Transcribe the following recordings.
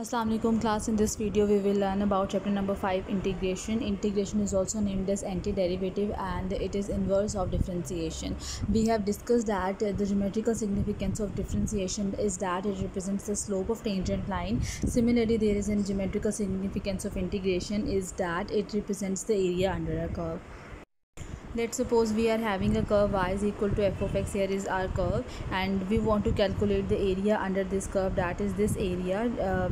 Assalamu alaikum class. In this video we will learn about chapter number 5, integration. Integration is also named as antiderivative and it is inverse of differentiation. We have discussed that the geometrical significance of differentiation is that it represents the slope of tangent line. Similarly, there is a geometrical significance of integration is that it represents the area under a curve. Let's suppose we are having a curve y is equal to f of x. Here is our curve and we want to calculate the area under this curve, that is this area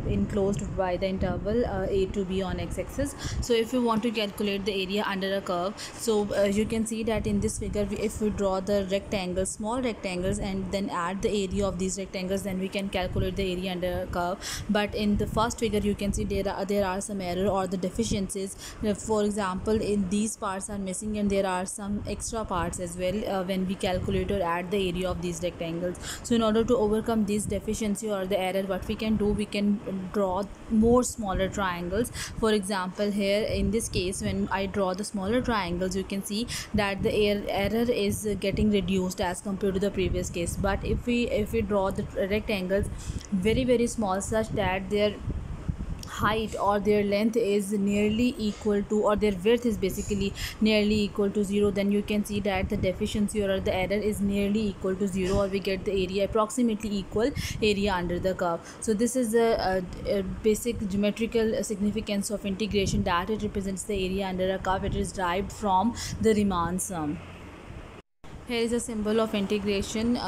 enclosed by the interval a to b on x-axis. So if we want to calculate the area under a curve, so you can see that in this figure if we draw the rectangles, small rectangles, and then add the area of these rectangles, then we can calculate the area under a curve. But in the first figure you can see there are some error or the deficiencies. For example, in these parts are missing and there are some extra parts as well when we calculate or add the area of these rectangles. So in order to overcome this deficiency or the error, what we can do, we can draw more smaller triangles. For example, here in this case when I draw the smaller triangles, you can see that the error is getting reduced as compared to the previous case. But if we draw the rectangles very small, such that their height or their length is nearly equal to, or their width is basically nearly equal to 0, then you can see that the deficiency or the error is nearly equal to 0, or we get the area approximately equal area under the curve. So this is a basic geometrical significance of integration, that it represents the area under a curve. It is derived from the Riemann sum. Here is a symbol of integration,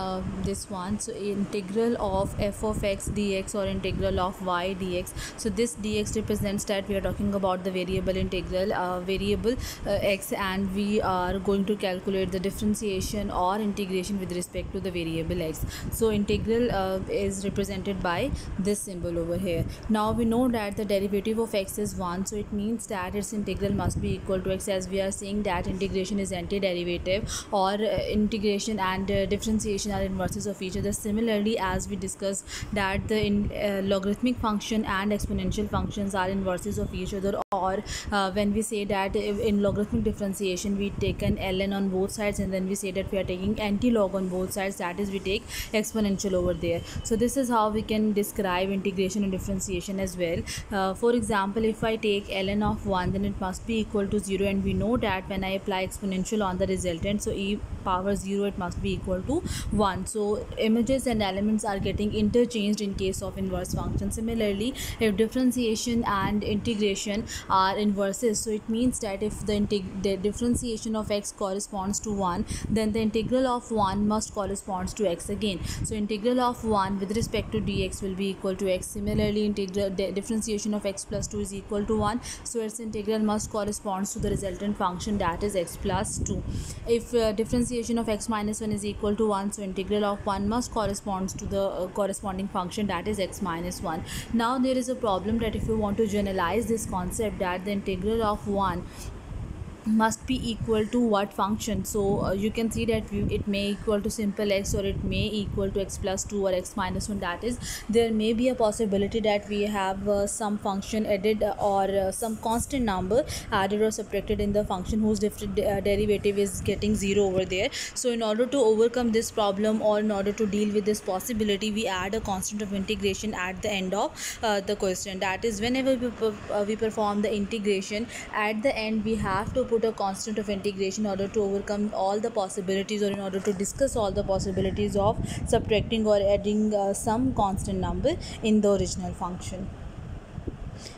this one. So integral of f of x dx or integral of y dx. So this dx represents that we are talking about the variable integral, variable x, and we are going to calculate the differentiation or integration with respect to the variable x. So integral is represented by this symbol over here. Now we know that the derivative of x is 1, so it means that its integral must be equal to x, as we are saying that integration is antiderivative, or integration and differentiation are inverses of each other. Similarly, as we discussed that the logarithmic function and exponential functions are inverses of each other, or when we say that in logarithmic differentiation we take an ln on both sides, and then we say that we are taking anti-log on both sides, that is we take exponential over there. So this is how we can describe integration and differentiation as well. For example, if I take ln of 1, then it must be equal to 0, and we know that when I apply exponential on the resultant, so e power 0, it must be equal to 1. So images and elements are getting interchanged in case of inverse function. Similarly, if differentiation and integration are inverses, so it means that if the differentiation of x corresponds to 1, then the integral of 1 must corresponds to x again. So integral of 1 with respect to dx will be equal to x. Similarly, differentiation of x plus 2 is equal to 1, so its integral must corresponds to the resultant function, that is x plus 2. If differentiation of x minus 1 is equal to 1, so integral of 1 must corresponds to the corresponding function, that is x minus 1. Now there is a problem that if you want to generalize this concept, that the integral of 1 must be equal to what function. So you can see that it may equal to simple x, or it may equal to x plus 2 or x minus 1. That is, there may be a possibility that we have some function added or some constant number added or subtracted in the function whose derivative is getting 0 over there. So in order to overcome this problem, or in order to deal with this possibility, we add a constant of integration at the end of the question. That is, whenever we perform the integration, at the end we have to put a constant of integration in order to overcome all the possibilities, or in order to discuss all the possibilities of subtracting or adding some constant number in the original function.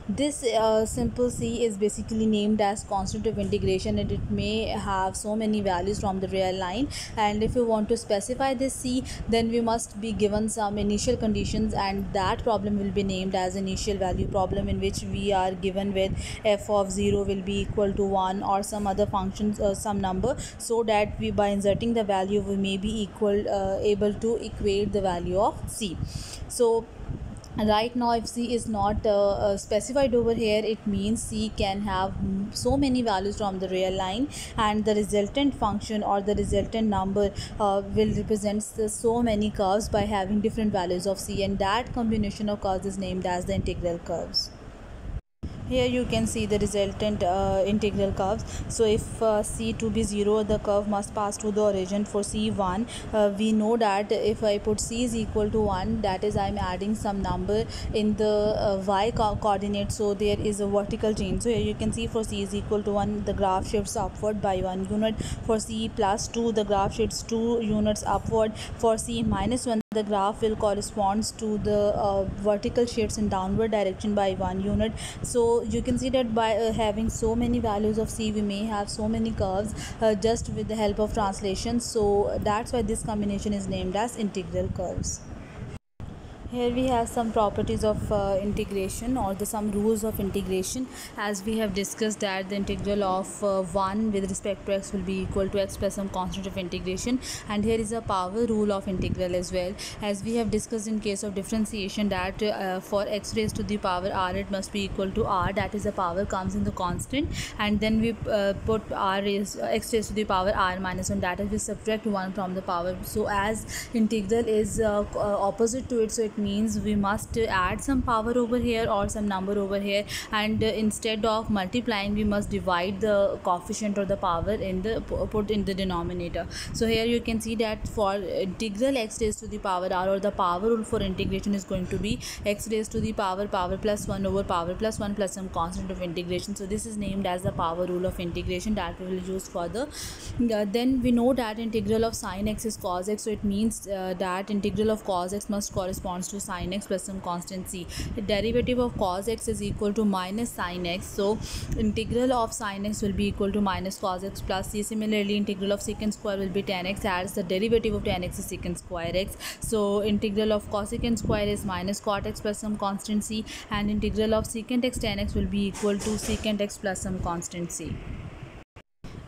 This simple c is basically named as constant of integration, and it may have so many values from the real line. And if you want to specify this c, then we must be given some initial conditions, and that problem will be named as initial value problem, in which we are given with f of 0 will be equal to 1 or some other functions, some number, so that we, by inserting the value, we may be able to equate the value of c. So right now, if c is not specified over here, it means c can have so many values from the real line, and the resultant function or the resultant number will represent so many curves by having different values of c, and that combination of curves is named as the integral curves. Here you can see the resultant integral curves. So if c to be 0, the curve must pass to the origin. For c1, we know that if I put c is equal to 1, that is I'm adding some number in the y coordinate, so there is a vertical change. So here you can see for c is equal to 1, the graph shifts upward by 1 unit. For c plus 2, the graph shifts 2 units upward. For c minus 1, the graph will corresponds to the vertical shifts in downward direction by 1 unit. So you can see that by having so many values of c, we may have so many curves just with the help of translation. So that's why this combination is named as integral curves. Here we have some properties of integration, or some rules of integration. As we have discussed that the integral of 1 with respect to x will be equal to x plus some constant of integration, and here is a power rule of integral as well. As we have discussed in case of differentiation that for x raised to the power r, it must be equal to r, that is the power comes in the constant, and then we put x raised to the power r minus 1, that is we subtract 1 from the power. So as integral is opposite to it, so it means we must add some power over here or some number over here, and instead of multiplying, we must divide the coefficient or the power in the put in the denominator. So here you can see that for integral x raised to the power r, or the power rule for integration is going to be x raised to the power plus 1 over power plus 1 plus some constant of integration. So this is named as the power rule of integration that we will use for the then we know that integral of sine x is cos x, so it means that integral of cos x must correspond to sin x plus some constant c. The derivative of cos x is equal to minus sin x, so integral of sin x will be equal to minus cos x plus c. Similarly, integral of secant square will be tan x, as the derivative of tan x is secant square x. So integral of cosecant square is minus cot x plus some constant c, and integral of secant x tan x will be equal to secant x plus some constant c.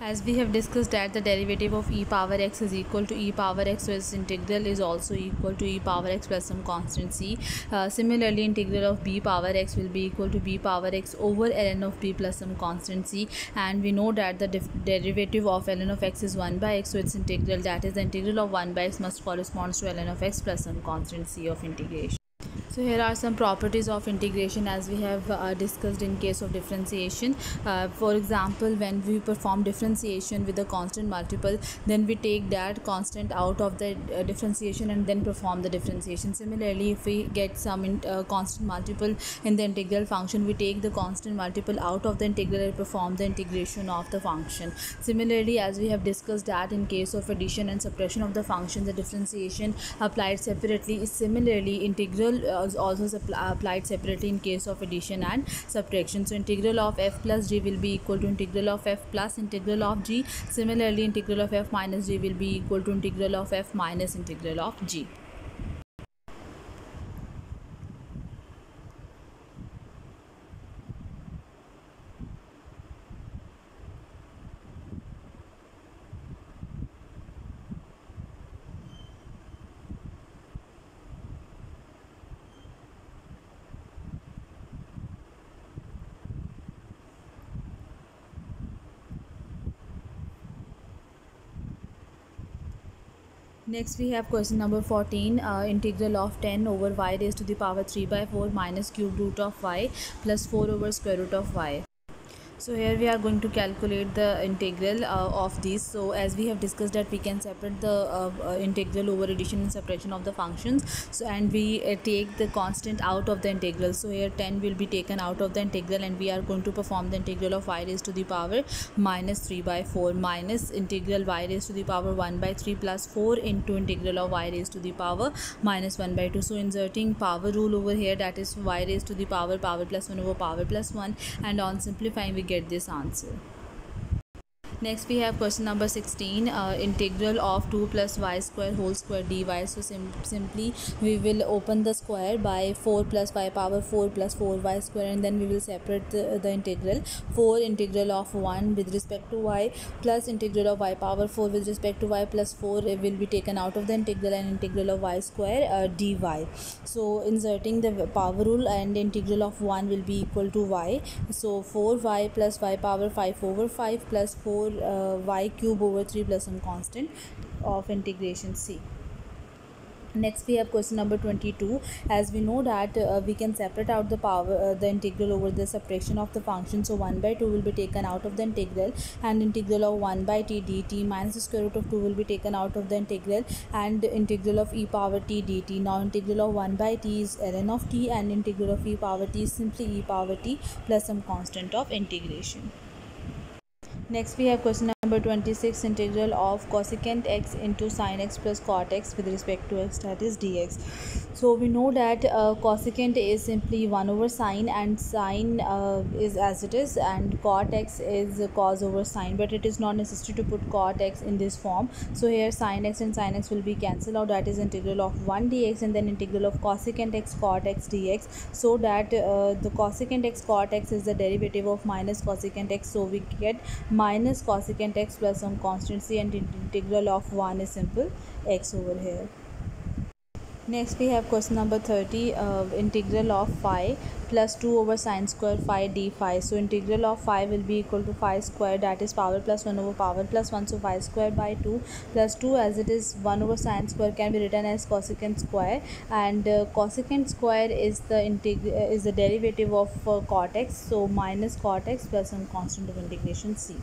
As we have discussed that the derivative of e power x is equal to e power x, so its integral is also equal to e power x plus some constant c. Similarly, integral of b power x will be equal to b power x over ln of b plus some constant c, and we know that the derivative of ln of x is 1 by x, so its integral, that is the integral of 1 by x, must correspond to ln of x plus some constant c of integration. So here are some properties of integration as we have discussed in case of differentiation. For example, when we perform differentiation with a constant multiple, then we take that constant out of the differentiation and then perform the differentiation. Similarly, if we get some constant multiple in the integral function, we take the constant multiple out of the integral and perform the integration of the function. Similarly, as we have discussed that in case of addition and subtraction of the function, the differentiation applied separately is similarly integral is also applied separately in case of addition and subtraction. So integral of f plus g will be equal to integral of f plus integral of g. Similarly, integral of f minus g will be equal to integral of f minus integral of g. Next we have question number 14, integral of 10 over y raised to the power 3 by 4 minus cube root of y plus 4 over square root of y. So here we are going to calculate the integral of these. So as we have discussed that we can separate the integral over addition and subtraction of the functions. So and we take the constant out of the integral. So here 10 will be taken out of the integral, and we are going to perform the integral of y raised to the power minus 3 by 4 minus integral y raised to the power 1 by 3 plus 4 into integral of y raised to the power minus 1 by 2. So inserting power rule over here, that is y raised to the power plus 1 over power plus 1, and on simplifying we get this answer. Next we have question number 16, integral of 2 plus y square whole square dy. So simply we will open the square by 4 plus y power 4 plus 4y square, and then we will separate the integral. 4 integral of 1 with respect to y plus integral of y power 4 with respect to y plus 4 will be taken out of the integral, and integral of y square dy. So inserting the power rule, and integral of 1 will be equal to y. So 4y plus y power 5 over 5 plus 4 y cube over 3 plus some constant of integration c. Next we have question number 22. As we know that we can separate out the power the integral over the separation of the function, so 1 by 2 will be taken out of the integral, and integral of 1 by t dt minus the square root of 2 will be taken out of the integral, and integral of e power t dt. Now integral of 1 by t is ln of t, and integral of e power t is simply e power t plus some constant of integration. Next we have question number 26, integral of cosecant x into sin x plus cot x with respect to x, that is dx. So we know that cosecant is simply 1 over sine, and sine is as it is, and cot x is cos over sine, but it is not necessary to put cot x in this form. So here sin x and sin x will be cancelled out, that is integral of 1 dx, and then integral of cosecant x cot x dx, so that the cosecant x cot x is the derivative of minus cosecant x, so we get minus cosecant x plus some constant c, and integral of 1 is simple x over here. Next we have question number 30, integral of phi plus 2 over sine square phi d phi. So integral of phi will be equal to phi square, that is power plus 1 over power plus 1, so phi square by 2 plus 2, as it is 1 over sine square can be written as cosecant square, and cosecant square is the derivative of cot x, so minus cot x plus some constant of integration c.